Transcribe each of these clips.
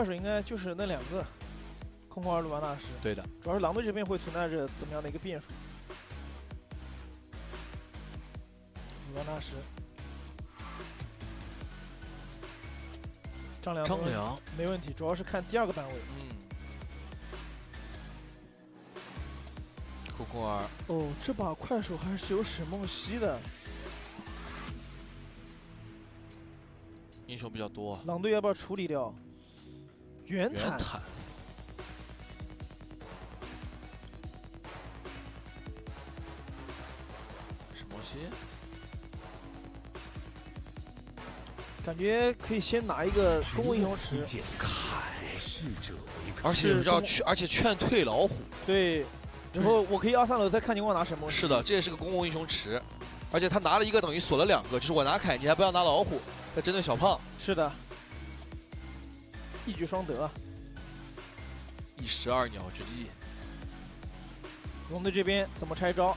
快手应该就是那两个，空空二鲁瓦纳什。对的，主要是狼队这边会存在着怎么样的一个变数？鲁瓦纳什，张良没问题，主要是看第二个版位。空空二。哦，这把快手还是有沈梦溪的。 英雄比较多，狼队要不要处理掉？圆坦，什么东西？感觉可以先拿一个公共英雄池，而且劝退老虎。对，然后我可以2、3楼再看情况拿什么。是的，这也是个公共英雄池，而且他拿了一个等于锁了2个，就是我拿凯尼还不要拿老虎。 在针对小胖，是的，一举双得，一石二鸟之计。龙队这边怎么拆招？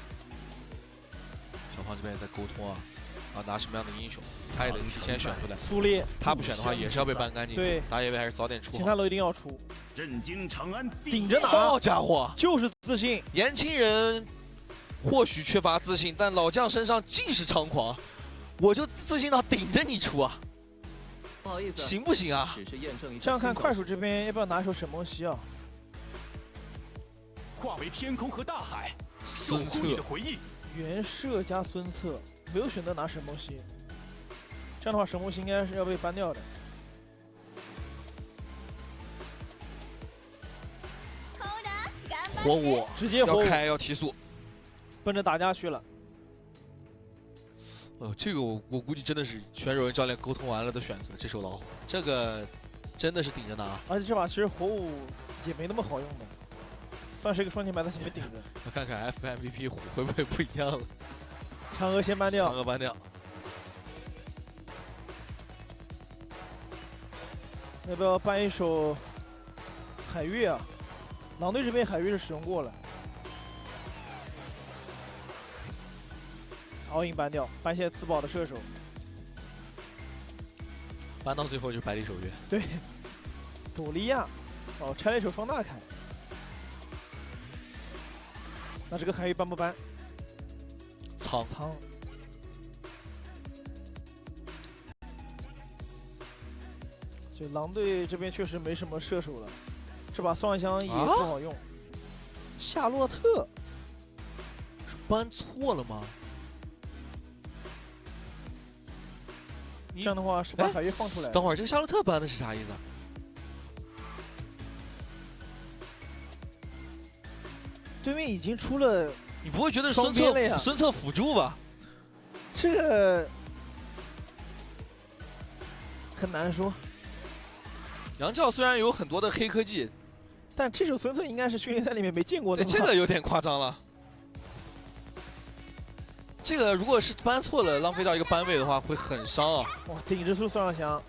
小胖这边也在沟通啊，拿什么样的英雄，他也得提前选出来。苏烈，他不选的话也是要被搬干净。对，打野位还是早点出。其他楼一定要出。震惊长安，顶着拿。好家伙，就是自信。年轻人或许缺乏自信，但老将身上尽是猖狂。 我就自信到顶着你出啊！不好意思，行不行啊？只是验证一下。这样看快手这边要不要拿一手沈梦溪啊？化为天空和大海，孙策你的回忆。袁绍加孙策没有选择拿沈梦溪，这样的话沈梦溪应该是要被 ban 掉的。火舞直接火舞要提速，奔着打架去了。 这个我估计真的是选手跟教练沟通完了的选择。这手老虎，这个真的是顶着拿。而且这把其实火舞也没那么好用的，算是一个双前排在前面顶着。我看看 FMVP 虎会不会不一样了？嫦娥先搬掉。嫦娥搬掉。要不要搬一手海月啊？狼队这边海月是使用过了。 all in 搬掉，搬些自保的射手，搬到最后就是百里守约。对，朵利亚，哦，拆了一手双大铠。那这个海域搬不搬？仓。就狼队这边确实没什么射手了，这把双香也不好用。夏洛特是搬错了吗？ 这样的话是把海月放出来。等会儿这个夏洛特搬的是啥意思？对面已经出了，你不会觉得孙策辅助吧？这个很难说。杨教虽然有很多的黑科技，但这手孙策应该是训练赛里面没见过的。这个有点夸张了。 这个如果是搬错了，浪费掉一个班位的话，会很伤啊！哇，顶着出孙尚香，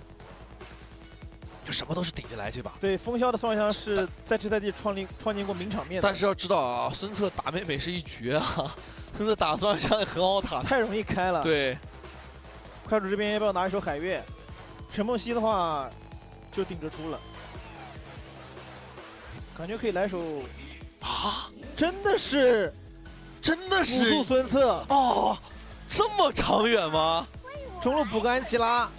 就什么都是顶着来这把。对，风萧的孙尚香是在这赛季创建过名场面的。但是要知道啊，孙策打美美是一绝啊，孙策打孙尚香也很好打，太容易开了。对，快主这边要不要拿一手海月？陈梦溪的话就顶着出了，感觉可以来手啊！真的是。 真的是辅助孙策哦，这么长远吗？中路补个安琪拉，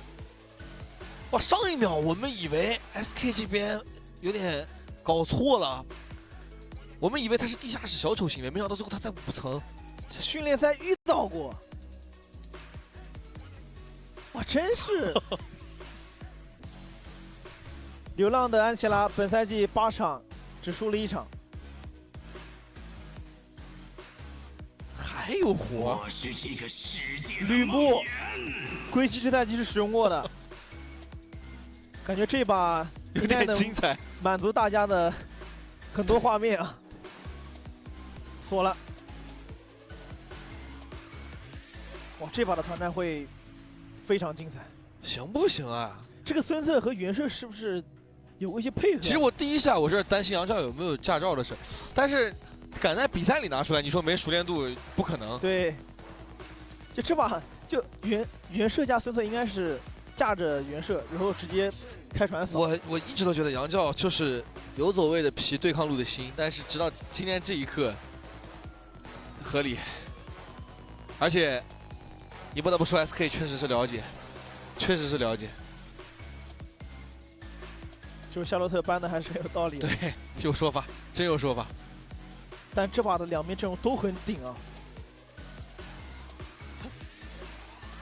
哇！上一秒我们以为 SK 这边有点搞错了，我们以为他是地下室小丑行为，没想到最后他在5层。这训练赛遇到过，哇，真是！流浪的安琪拉本赛季8场只输了1场。 还有活，我是这个世界的吕布，归期这赛季是使用过的，感觉这把有点精彩，满足大家的很多画面啊。锁了，哇，这把的团战会非常精彩，行不行啊？这个孙策和袁绍是不是有过一些配合？其实我第一下我是担心杨照有没有驾照的事，但是。 敢在比赛里拿出来，你说没熟练度不可能。对，就这把就袁绍加孙策应该是架着原射，然后直接开船扫。我一直都觉得杨教就是游走位的皮，对抗路的心，但是直到今天这一刻，合理。而且，你不得不说 SK 确实是了解，确实是了解。就是夏洛特搬的还是很有道理的。对，有说法，真有说法。但这把的两边阵容都很顶啊，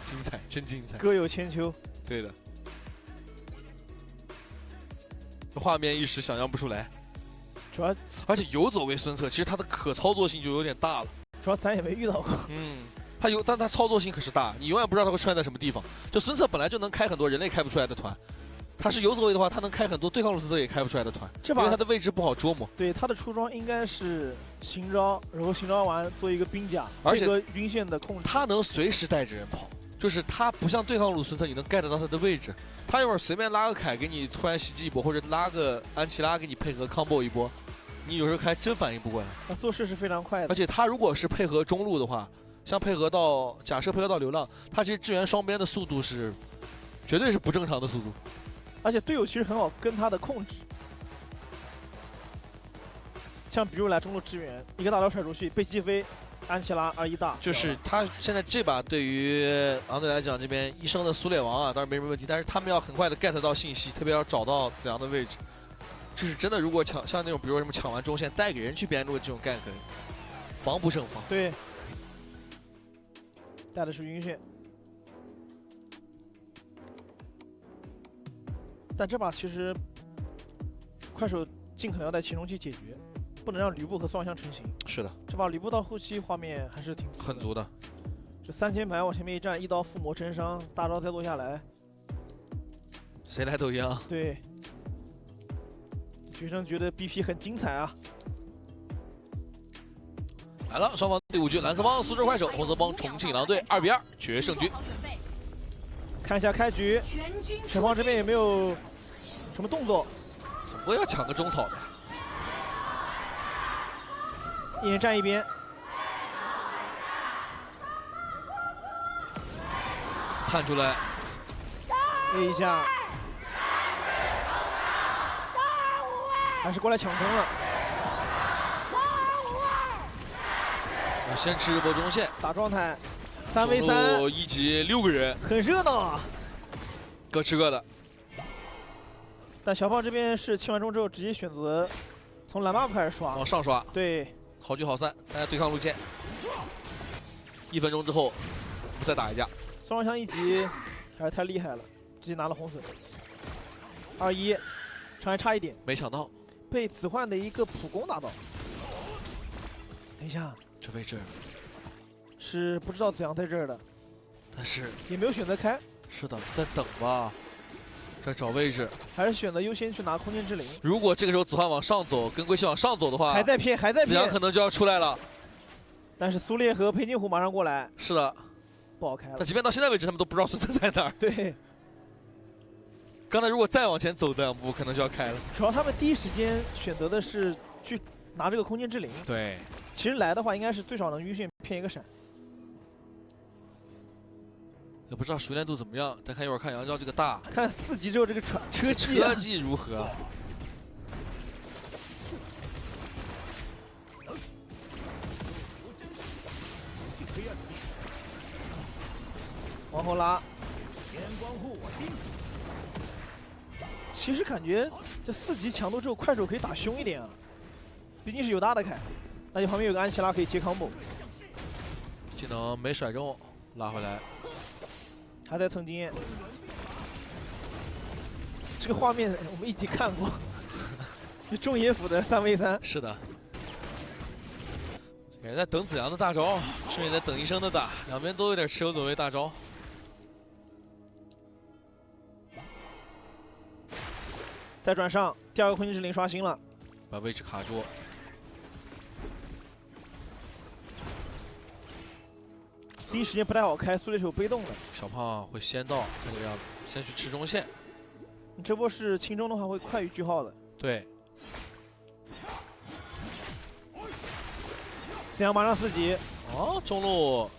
精彩，真精彩。各有千秋。对的。这画面一时想象不出来。主要而且游走位孙策，其实他的可操作性就有点大了。主要咱也没遇到过。嗯。但他操作性可是大，你永远不知道他会出现在什么地方。就孙策本来就能开很多人类开不出来的团，他是游走位的话，他能开很多对抗路孙策也开不出来的团，这把因为他的位置不好捉摸。对，他的出装应该是行招，然后行招完做一个兵甲，而且这个晕线的控制。他能随时带着人跑，就是他不像对抗路孙策，你能 get 到他的位置。他一会儿随便拉个凯给你突然袭击一波，或者拉个安琪拉给你配合 combo 一波，你有时候还真反应不过来。他做事是非常快的。而且他如果是配合中路的话，像配合到假设配合到流浪，他其实支援双边的速度是绝对是不正常的速度。而且队友其实很好跟他的控制，像比如来中路支援，一个大招甩出去被击飞，安琪拉2-1大。就是他现在这把对于昂队来讲，这边一生的苏烈王啊，当然没什么问题，但是他们要很快的 get 到信息，特别要找到子阳的位置。就是真的，如果像那种比如说什么抢完中线带给人去边路的这种 gank，防不胜防。对。带的是晕眩，但这把其实快手尽可能要在前中期解决，不能让吕布和宋香成型。是的，这把吕布到后期画面还是挺很足的。这3000排往前面一站，一刀附魔真伤，大招再落下来，谁来都一样。对，学生觉得 BP 很精彩啊。来了，双方第5局，蓝色帮苏州快手，红色帮重庆狼队2-2决胜局。看一下开局，前方这边也没有什么动作，总归要抢个中草的。一人站一边，看出来 A 一下，还是过来抢攻了。先吃一波中线，打状态，3v3，一级6个人，很热闹啊，各吃各的。但小胖这边是清完中之后直接选择从蓝 buff 开始刷，往上刷。对，好聚好散，大家对抗路线。1分钟之后，我们再打一架。双枪1级还是太厉害了，直接拿了红隼。2-1，还差一点，没抢到，被子焕的一个普攻打到。等一下。这位置是不知道子阳在这儿的，但是也没有选择开。是的，在等吧，在找位置，还是选择优先去拿空间之灵。如果这个时候子焕往上走，跟归西往上走的话，还在骗，还在骗，子阳可能就要出来了。但是苏烈和裴金虎马上过来，是的，不好开了。但即便到现在为止，他们都不知道孙策在哪儿。对，刚才如果再往前走2步，可能就要开了。主要他们第一时间选择的是去拿这个空间之灵。对。其实来的话，应该是最少能晕眩骗一个闪。也不知道熟练度怎么样，再看一会儿看杨昭这个大，看4级之后这个车技、车技如何？往后拉，其实感觉这4级强度之后，快手可以打凶一点啊，毕竟是有大的凯。而且旁边有个安琪拉可以接 combo， 技能没甩中，拉回来，还在蹭经验。这个画面我们一起看过，就中野辅的3v3。是的，也在等子阳的大招，顺也在等医生的打，两边都有点持有走位大招。再转上，第2个空间之灵刷新了，把位置卡住。第一时间不太好开，苏烈是有被动的。小胖会先到这个样子，先去吃中线。你这波是轻中的话会快于句号的。对。子阳马上4级。哦，中路，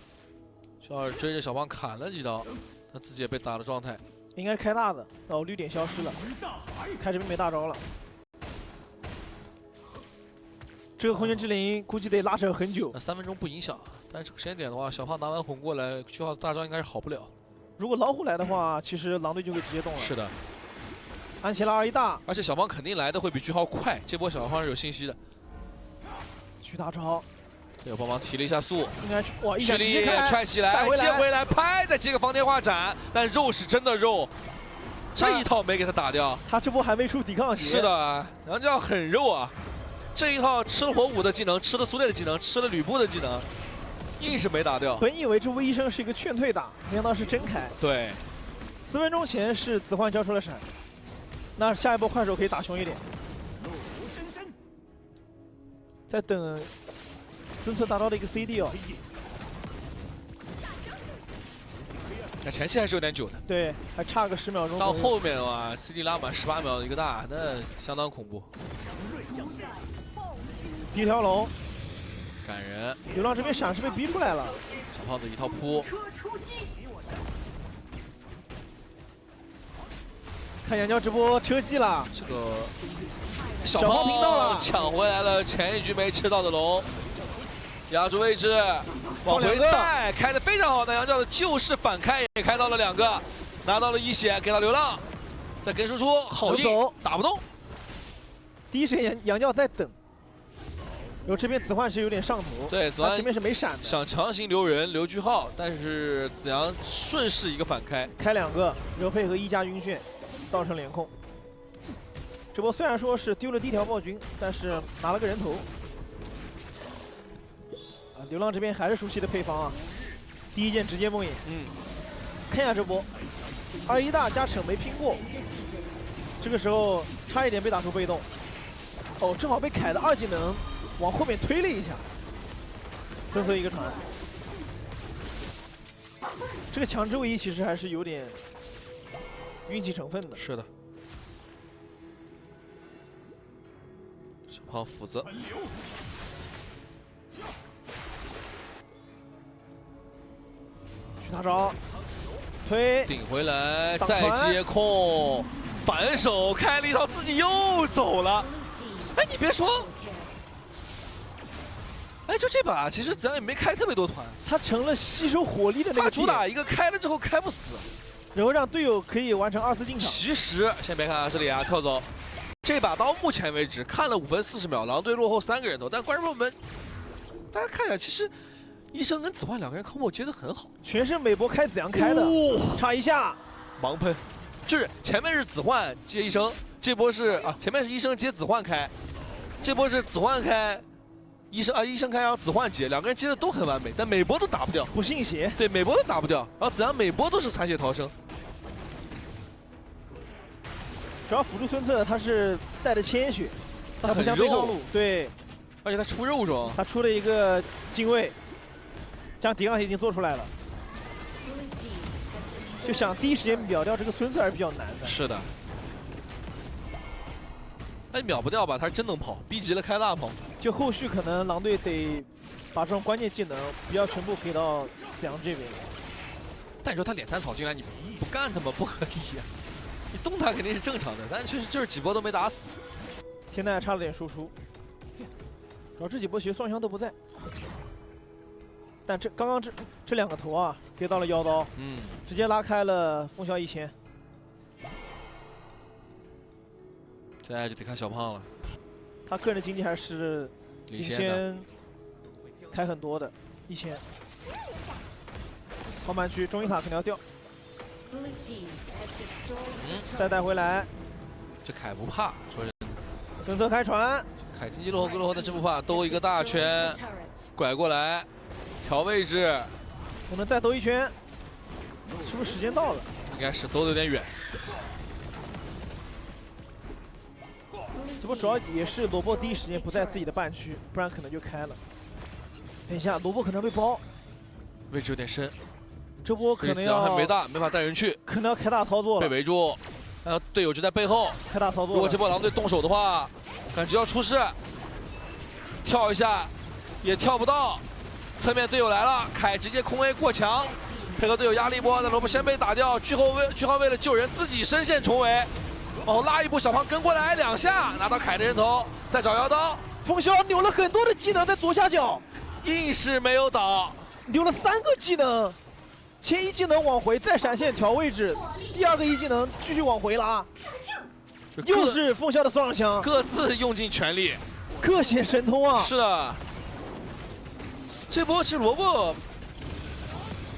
小二追着小胖砍了几刀，他自己也被打了状态。应该是开大的，哦，绿点消失了，开这边没大招了。这个空间之灵估计得拉扯很久。那3分钟不影响，但是这个时间点的话，小胖拿完红过来，句号大招应该是好不了。如果老虎来的话，其实狼队就可以直接动了。是的，安琪拉2-1大，而且小胖肯定来的会比句号快，这波小胖是有信息的。去大招，队友帮忙提了一下速，应该哇一蓄闪直接力开，踹起来，接回来拍，再接个方天画斩，但肉是真的肉，这一套没给他打掉。他这波还没出抵抗鞋。是的，杨教很肉啊，这一套吃了火舞的技能，吃了苏烈的技能，吃了吕布的技能，硬是没打掉。本以为这波医生是一个劝退打，没想到是真开。对4分钟前是子焕交出了闪，那下一波快手可以打凶一点。在等尊侧大招的一个 CD 哦。那前期还是有点久的。对，还差个10秒钟。到后面的话 ，CD 拉满18秒的一个大，那相当恐怖。第一条龙，感人。流浪这边闪是被逼出来了。小胖子一套扑。看杨娇直播车技了，这个小胖频道了，抢回来了前一局没吃到的龙，压住位置，往回带，开的非常好的杨教的救势反开也开到了2个，拿到了1血，给到流浪，再跟输出好硬，打不动。第一时间杨教在等，然后这边子焕是有点上头，对，子焕前面是没闪的，想强行留人留句号，但是子阳顺势一个反开，开2个，然后配合1加晕眩，造成连控。这波虽然说是丢了第一条暴君，但是拿了个人头。啊，流浪这边还是熟悉的配方啊，第一件直接梦魇。看一下这波，2-1大加惩没拼过，这个时候差一点被打出被动。哦，正好被凯的2技能往后面推了一下，增色一个传。这个强制位移其实还是有点运气成分的。是的。小胖斧子，去大招，推顶回来，再接控，反手开了一套，自己又走了。哎，你别说，哎，就这把其实子阳也没开特别多团，他成了吸收火力的那个。他主打一个开了之后开不死，然后让队友可以完成2次进场。其实先别看啊，这里啊跳走。这把到目前为止看了5分40秒，狼队落后3个人头，但观众朋友们，大家看一下，其实医生跟子焕2个人 combo 接得很好，全是美博开子阳开的，差一下盲喷，就是前面是子焕接医生，这波是啊前面是医生接子焕开，这波是子焕开，医生开然后子焕接，2个人接的都很完美，但美博都打不掉，不信邪，对美博都打不掉，然后子阳每波都是残血逃生。主要辅助孙策他是带着千血，他不像对抗路，对，而且他出肉装，他出了一个精卫，这样抵抗已经做出来了，就想第一时间秒掉这个孙策还是比较难的。是的，哎秒不掉吧，他是真能跑，逼急了开大跑。就后续可能狼队得把这种关键技能不要全部给到子阳这边。但你说他脸单草进来，你不干他吗？不合理呀、你动他肯定是正常的，但确实就是几波都没打死。现在差了点输出，主要这几波其实宋香都不在，但刚刚这2个头啊，给到了妖刀，直接拉开了风萧1000。现在就得看小胖了，他个人的经济还是领先开很多的，1000。后半区中医塔肯定要掉。再带回来，这凯不怕，说是孙策开船，凯经济落后归落后，但真不怕，兜一个大圈，拐过来，调位置，我们再兜一圈，是不是时间到了？应该是兜的有点远。这波主要也是萝卜第一时间不在自己的半区，不然可能就开了。等一下，萝卜可能被包，位置有点深。这波可能要还没大，没法带人去，可能要开大操作了。被围住，然后队友就在背后开大操作。如果这波狼队动手的话，感觉要出事。跳一下，也跳不到。侧面队友来了，凯直接空 A 过墙，配合队友压力波，那萝卜先被打掉，句号为了救人自己身陷重围，往后拉一步，小胖跟过来2下，拿到凯的人头，再找妖刀，风萧扭了很多的技能在左下角，硬是没有倒，扭了3个技能，前一技能往回，再闪现调位置，第2个一技能继续往回拉，又是风萧的双枪，各自用尽全力，各显神通啊！是的，这波其实萝卜，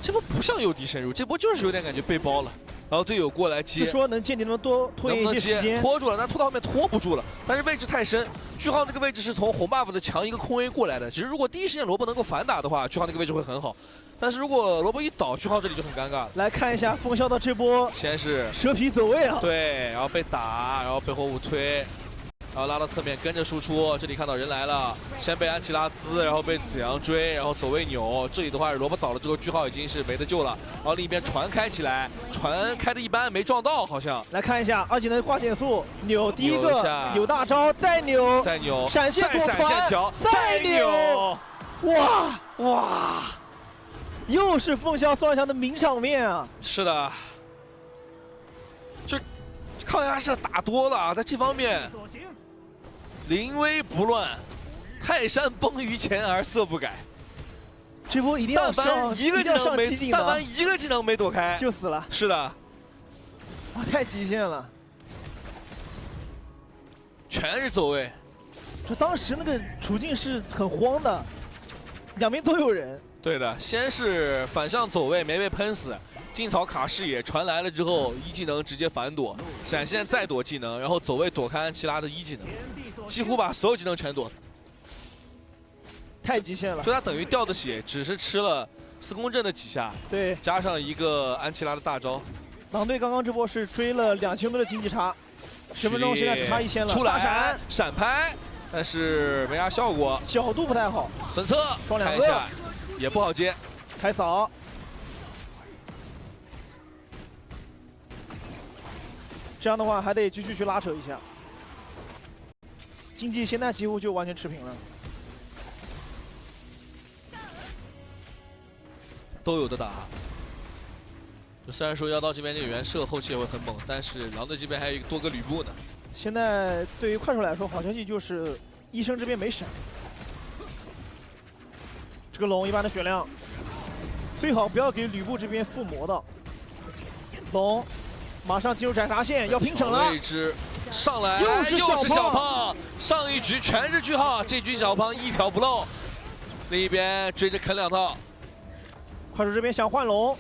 这波不像诱敌深入，这波就是有点感觉被包了。然后队友过来接，就说能借你们多拖延一些时间，拖住了，但拖到后面拖不住了。但是位置太深，句号那个位置是从红 buff 的强一个空 A 过来的。其实如果第一时间萝卜能够反打的话，句号那个位置会很好。但是如果萝卜一倒，句号这里就很尴尬了。来看一下风萧的这波，先是蛇皮走位啊，对，然后被打，然后背后误推。然后拉到侧面跟着输出，这里看到人来了，先被安琪拉兹，然后被子阳追，然后走位扭。这里的话，萝卜倒了之后，句号已经是没得救了。然后另一边船开起来，船开的一般，没撞到，好像。来看一下2技能挂减速，扭第一个，扭大招，再扭，再扭，闪现躲船，再扭，哇！又是风萧双枪的名场面啊！是的，就抗压是打多了，在这方面。临危不乱，泰山崩于前而色不改。这波一定要上一个技能没，但凡一个技能没躲开就死了。是的，哇，太极限了，全是走位。这当时那个处境是很慌的，两边都有人。对的，先是反向走位没被喷死，劲草卡视野传来了之后，一技能直接反躲，闪现再躲技能，然后走位躲开安琪拉的一技能。几乎把所有技能全躲，太极限了。就他等于掉的血只是吃了4宫阵的几下，对，加上一个安琪拉的大招。狼队刚刚这波是追了2000多的经济差，10分钟现在只差1000了。出来闪拍，但是没啥效果，角度不太好。孙策撞2个，也不好接。开扫，这样的话还得继续去拉扯一下。经济现在几乎就完全持平了，都有的打。就虽然说妖刀这边这个原射后期也会很猛，但是狼队这边还有多个吕布呢。现在对于快手来说，好消息就是医生这边没闪。这个龙一般的血量，最好不要给吕布这边附魔的。龙马上进入斩杀线，要拼城了。位置上来，又是小胖。上一局全是句号，这局小胖一条不漏。另一边追着啃2套。快手这边想换龙，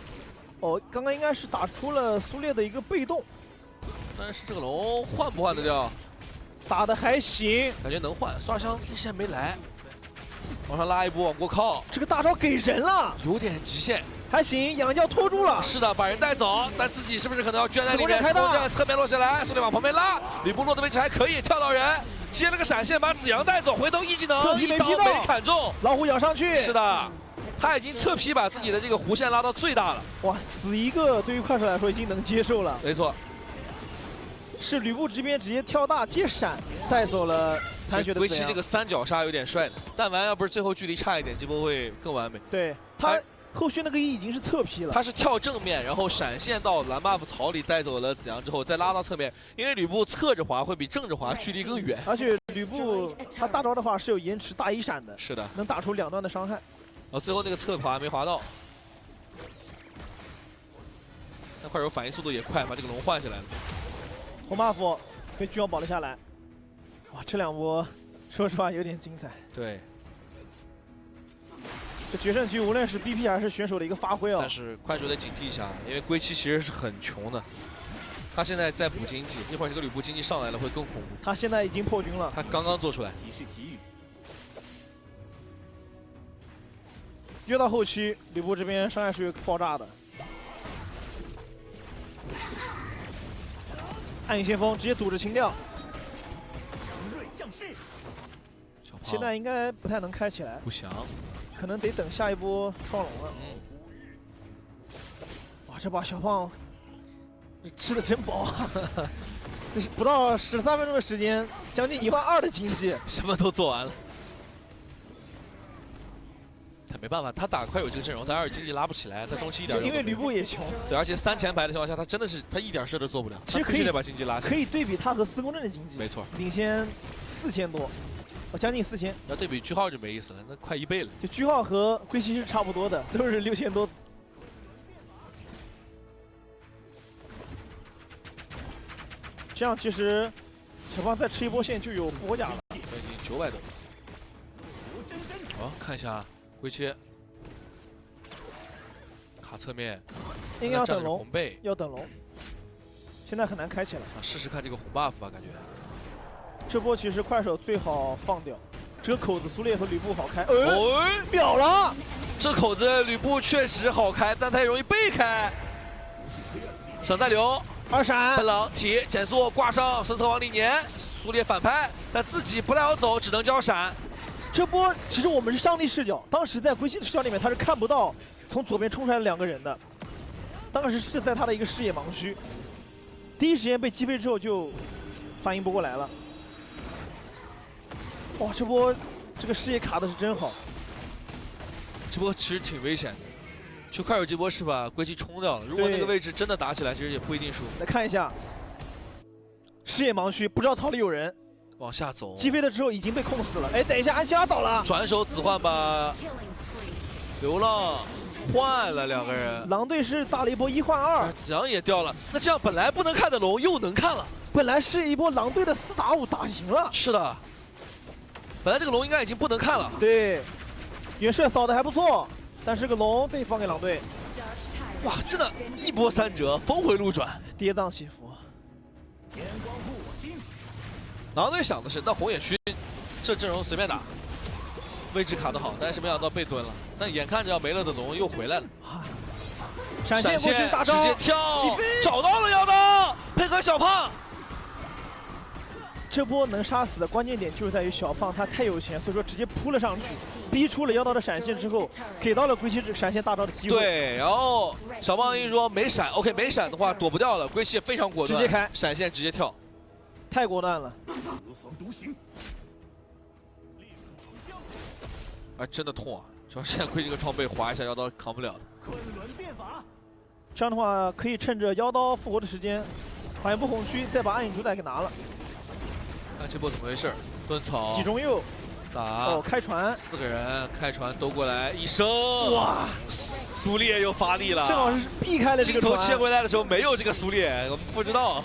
哦，刚刚应该是打出了苏烈的一个被动，但是这个龙换不换得掉？打的还行，感觉能换。索尔香一线没来，往上拉一波，往过靠。这个大招给人了，有点极限。还行，养教拖住了。是的，把人带走，但自己是不是可能要圈在里面？开大，侧面落下来，苏烈往旁边拉，吕布落的位置还可以，跳到人，接了个闪现，把子阳带走，回头一技能，一刀没砍中，老虎咬上去。是的，他已经侧劈把自己的这个弧线拉到最大了。哇，死一个对于快手来说已经能接受了。没错，是吕布这边直接跳大接闪带走了残血的子阳。归期这个3角杀有点帅的，但凡要不是最后距离差一点，这波会更完美。对他。后续那个已经是侧劈了，他是跳正面，然后闪现到蓝 buff 槽里带走了子阳之后，再拉到侧面，因为吕布侧着滑会比正着滑距离更远，而且吕布他大招的话是有延迟大一闪的，是的，能打出2段的伤害。然后最后那个侧滑没滑到，那快手反应速度也快，把这个龙换下来了。红 buff 被巨王保了下来，哇，这2波说实话有点精彩。对。这决胜局无论是 BP 还是选手的一个发挥啊，但是快手得警惕一下，因为归期其实是很穷的，他现在在补经济，一会儿这个吕布经济上来了会更恐怖。他现在已经破军了，他刚刚做出来。越到后期，吕布这边伤害是爆炸的。暗影先锋直接组织清掉，现在应该不太能开起来。不祥。可能得等下一波双龙了。哇，这把小胖吃的真饱啊！这是不到13分钟的时间，将近12000的经济，什么都做完了。他没办法，他打快手这个阵容，他二经济拉不起来，他中期一点就因为吕布也穷，对，而且3前排的情况下，他真的是他一点事都做不了，其实可以他必须得把经济拉起来。可以对比他和司空震的经济，没错，领先4000多，将近4000。要对比句号就没意思了，那快1倍了。就句号和龟息是差不多的，都是6000多。这样其实小胖再吃一波线就有复活甲了。已经900多。好，看一下龟切卡侧面，应该要等龙红，背，要等龙。现在很难开起来。试试看这个红 buff 吧，感觉。这波其实快手最好放掉，这个口子苏烈和吕布好开。秒了！这口子吕布确实好开，但他也容易被开。闪带流，二闪，笨狼体减速挂上，孙策往里撵，苏烈反拍，但自己不太好走，只能交闪。这波其实我们是上帝视角，当时在龟息的视角里面他是看不到从左边冲出来2个人的，当时是在他的一个视野盲区，第一时间被击飞之后就反应不过来了。哇，这波这个视野卡的是真好。这波其实挺危险的，就快手这波是把龟息冲掉了，如果那个位置真的打起来，其实也不一定输。来看一下视野盲区，不知道草里有人。往下走，击飞了之后已经被控死了。哎，等一下，安琪拉倒了，转手子换把流浪换了2个人，狼队是打了一波1换2，子阳也掉了。那这样本来不能看的龙又能看了，本来是一波狼队的4打5打赢了。是的，本来这个龙应该已经不能看了。对，远射扫的还不错，但是个龙被放给狼队。哇，真的，一波3折，峰回路转，跌宕起伏。狼队想的是，那红眼区这阵容随便打，位置卡得好，但是没想到被蹲了。但眼看着要没了的龙又回来了，闪现过去大招，直接跳起飞，找到了妖刀，配合小胖。这波能杀死的关键点就是在于小胖他太有钱，所以说直接扑了上去，逼出了妖刀的闪现之后，给到了龟息闪现大招的机会。对，然后小胖一说没闪 ，OK， 没闪的话躲不掉了，龟息也非常果断，直接开闪现直接跳。太果断了，啊，真的痛啊！主要现在亏这个装备滑一下妖刀扛不了的。这样的话可以趁着妖刀复活的时间，把一波红区再把暗影主宰给拿了。看这波怎么回事？蹲草击中右打哦，开船，4个人开船都过来，一升哇！苏烈又发力了，正好是避开了这个镜头船。切回来的时候没有这个苏烈，我们不知道。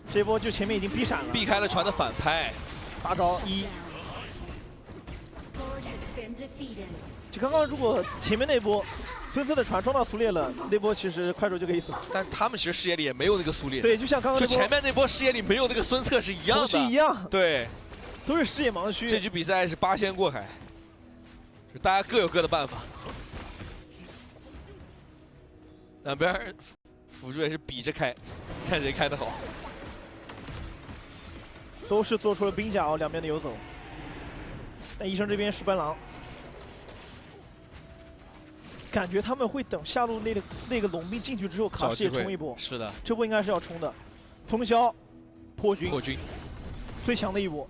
这波就前面已经逼闪了，避开了船的反拍，大招1。就刚刚如果前面那波孙策的船撞到苏烈了，那波其实快手就可以走。但他们其实视野里也没有那个苏烈，对，就像刚刚就那波前面那波视野里没有那个孙策是一样红区一的，样，对。都是视野盲区。这局比赛是8仙过海，就大家各有各的办法。两边辅助也是比着开，看谁开得好。都是做出了兵甲哦，两边的游走。但医生这边是奔狼，感觉他们会等下路那个龙兵进去之后，卡视野冲一波。是的，这波应该是要冲的。风萧破军，最强的一波。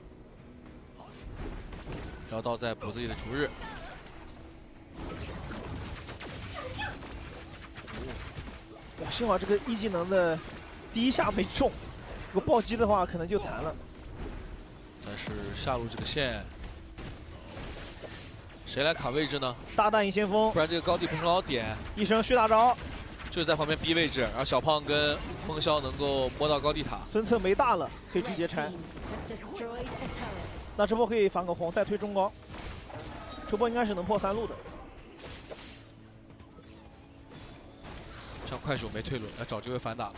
妖刀在脖子里的逐日。哇，幸好这个一技能的第一下没中，如果暴击的话可能就残了。但是下路这个线，谁来卡位置呢？大弹影先锋，不然这个高地不是很好点。一声血大招，就是在旁边逼位置，然后小胖跟风萧能够摸到高地塔。孙策没大了，可以直接拆。那这波可以反个红，再推中高。这波应该是能破3路的。像快手没退轮，要找机会反打了。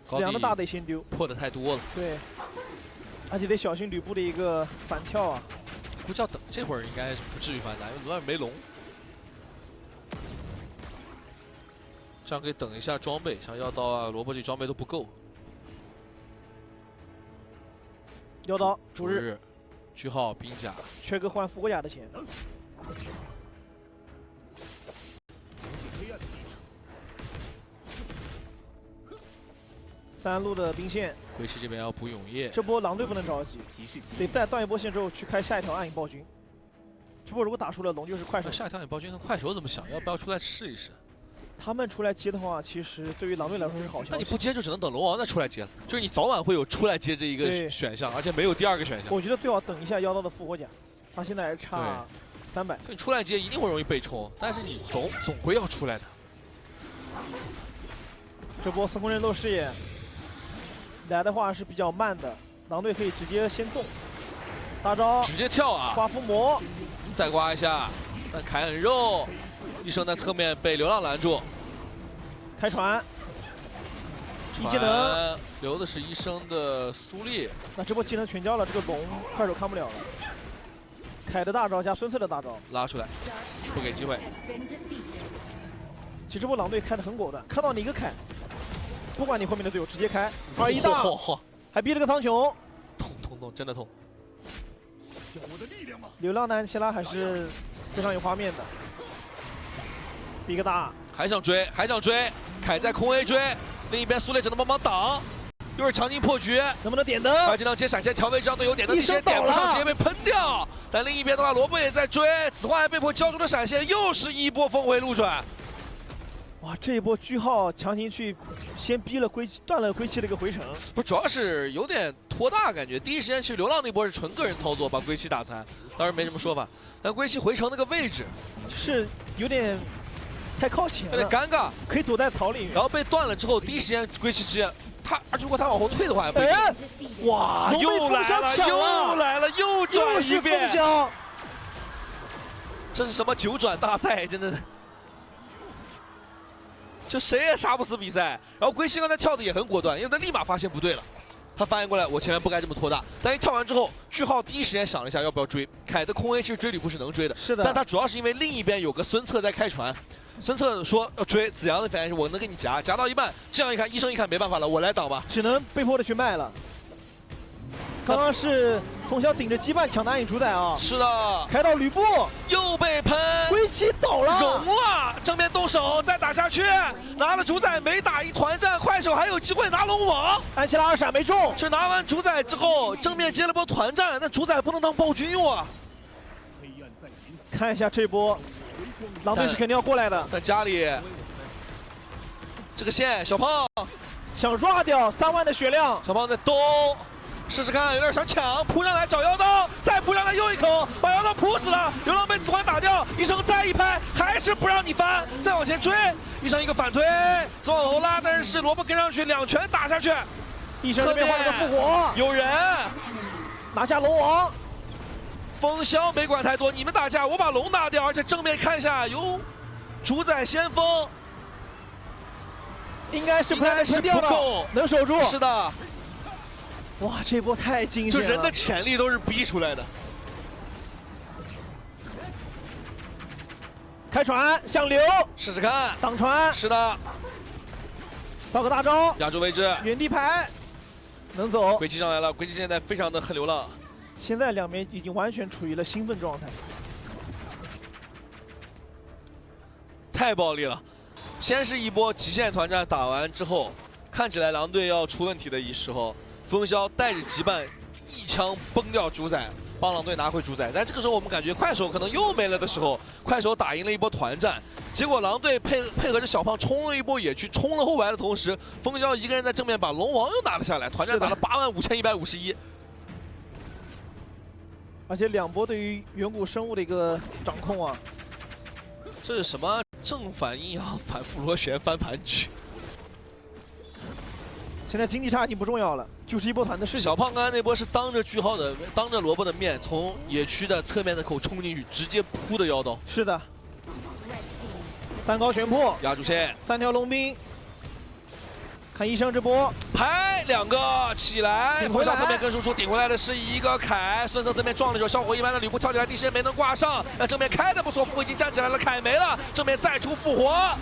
子阳的大得先丢，破的太多了。对，而且得小心吕布的一个反跳啊。估计要等这会儿应该不至于反打，因为外面没龙。这样可以等一下装备，像妖刀啊、萝卜这装备都不够。妖刀逐日，句号兵甲，缺个换复活甲的钱。3路的兵线，归期这边要补永夜，这波狼队不能着急，得再断一波线之后去开下一条暗影暴君。这波如果打输了，龙就是快手。下一条你暴君和快手怎么想？要不要出来试一试？他们出来接的话，其实对于狼队来说是好消息。那你不接就只能等龙王再出来接了，就是你早晚会有出来接这一个选项，而且没有第二个选项。我觉得最好等一下妖刀的复活甲，他现在还差300。你出来接一定会容易被冲，但是你总归要出来的。这波司空刃斗视野来的话是比较慢的，狼队可以直接先动，大招直接跳啊！刮附魔，再刮一下，但凯很肉，医生在侧面被流浪拦住，开船，一技能留的是医生的苏烈。那这波技能全交了，这个龙快手看不了了。凯的大招加孙策的大招拉出来，不给机会。其实这波狼队开的很果断，看到你一个凯，不管你后面的队友直接开，2-1大，还逼了个苍穹，痛，真的痛。流浪男切拉还是非常有画面的，逼个大，还想追，凯在空 A 追，另一边苏烈只能帮忙挡，又是强劲破局，能不能点灯？快技能接闪现调位，让队友点灯，一些点不上，直接被喷掉。但另一边的话，萝卜也在追，子画还被迫交出了闪现，又是一波峰回路转。哇，这一波句号强行去先逼了归期，断了归期的一个回城。不，主要是有点拖大感觉。第一时间去流浪那波是纯个人操作，把归期打残，当然没什么说法。但归期回城那个位置是有点太靠前了，有点尴尬，可以躲在草里面。然后被断了之后，第一时间归期直接如果他往后退的话，也不哎，哇，又来了，又转一遍。这是什么9转大赛？真的。就谁也杀不死比赛，然后归期刚才跳的也很果断，因为他立马发现不对了，他反应过来我前面不该这么拖大，但一跳完之后，句号第一时间想了一下要不要追，凯的空 A 其实追吕布是能追的，是的，但他主要是因为另一边有个孙策在开船，孙策说要追，子阳的反应是我能给你夹到一半，这样一看医生一看没办法了，我来挡吧，只能被迫的去卖了。刚刚是冯潇顶着羁绊抢的暗影主宰啊！是的，开到吕布又被喷，归期倒了，融了，正面动手再打下去，拿了主宰没打一团战，快手还有机会拿龙王，安琪拉2闪没中，这拿完主宰之后，正面接了波团战，那主宰不能当暴君用啊！看一下这波，狼队是肯定要过来的，但家里这个线小胖想 run 掉3万的血量，小胖在兜。试试看，有点想抢，扑上来找妖刀，再扑上来又一口，把妖刀扑死了。流浪被子环打掉，医生再一拍，还是不让你翻，再往前追，医生一个反推，再往后拉，但是萝卜跟上去，2拳打下去，医生这边换了个复活，有人拿下龙王。风萧没管太多，你们打架，我把龙打掉，而且正面看一下有主宰先锋，应该是不够，能守住。是的。哇，这波太惊险了！就人的潜力都是逼出来的。开船向流，试试看，挡船。是的，造个大招，压住位置，原地排，能走。归期上来了，归期现在非常的很流浪。现在两边已经完全处于了兴奋状态，太暴力了。先是一波极限团战打完之后，看起来狼队要出问题的时候。风萧带着羁绊，一枪崩掉主宰，帮狼队拿回主宰。但这个时候我们感觉快手可能又没了的时候，快手打赢了一波团战。结果狼队配合着小胖冲了一波野区，冲了后排的同时，风萧一个人在正面把龙王又拿了下来，团战打了85151。而且2波对于远古生物的一个掌控啊，这是什么正反阴阳反复螺旋翻盘局？现在经济差已经不重要了，就是一波团的事情。小胖刚才那波是当着句号的，当着萝卜的面，从野区的侧面的口冲进去，直接扑的妖刀。是的，3高全破，压住线，3条龙兵。看医生这波，拍2个起来，风萧侧面跟输出顶回来的是一个凯，孙策这边撞了一手，效果一般的吕布跳起来，第一时间没能挂上。那正面开的不错，复活已经站起来了，凯没了，正面再出复活。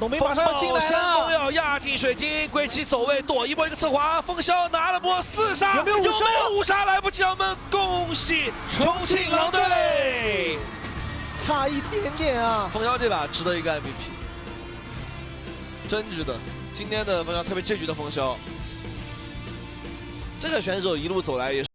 龙兵马上要进来了，先锋要压进水晶，归期走位躲一波一个侧滑，风萧拿了波4杀，有没有5杀？来不及，我们恭喜重庆狼队，差一点点啊！风萧这把值得一个 MVP，真值得。今天的风萧，特别这局的风萧，这个选手一路走来也是。